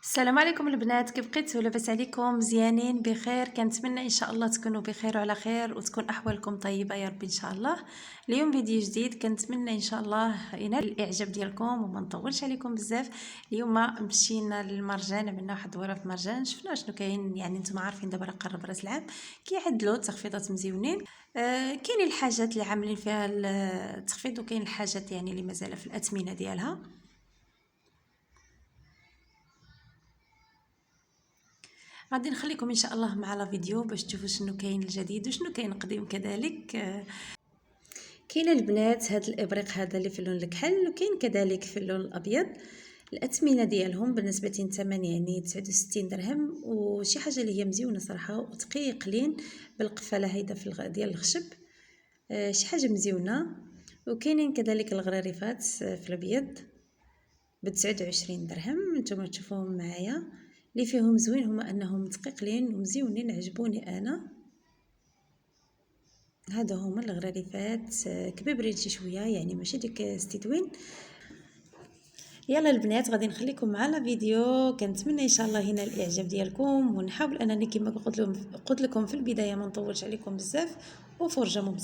السلام عليكم البنات، كيف بقيتوا؟ لاباس عليكم؟ مزيانين بخير؟ كنتمنى ان شاء الله تكونوا بخير وعلى خير وتكون احوالكم طيبه يا رب ان شاء الله. اليوم فيديو جديد، كنتمنى ان شاء الله ينال الاعجاب ديالكم وما نطولش عليكم بزاف. اليوم مشينا للمرجان، عملنا واحد الدوره في مرجان، شفنا شنو كاين. يعني نتوما عارفين دابا راه قرب راس العام، كيعدلوا تخفيضات مزيونين. كاين الحاجات اللي عاملين فيها التخفيض، وكاين الحاجات يعني اللي مازال في الاثمنه ديالها. غادي نخليكم ان شاء الله مع لا فيديو باش تشوفوا شنو كاين الجديد وشنو كاين قديم كذلك. كاين البنات هاد الابريق هذا اللي في اللون الكحل، وكاين كذلك في اللون الابيض. الاثمنه ديالهم بالنسبه للثمن يعني 69 درهم، وشي حاجه اللي هي مزيونه صراحه وتقيقلين بالقفاله هيدا في ديال الخشب. شي حاجه مزيونه. وكاينين كذلك الغراريفات في الابيض ب 29 درهم. نتوما تشوفوهم معايا، اللي فيهم زوين هما انهم متققلين ومزيونين، عجبوني انا. هذا هما الغراريفات، كبيبرين شي شويه يعني ماشي ديك ستيتوين. يلا البنات غادي نخليكم مع لا فيديو، كنتمنى ان شاء الله ينال الاعجاب ديالكم، ونحاول انني كما قلت لكم في البدايه ما نطولش عليكم بزاف، وفرجه ممتعه.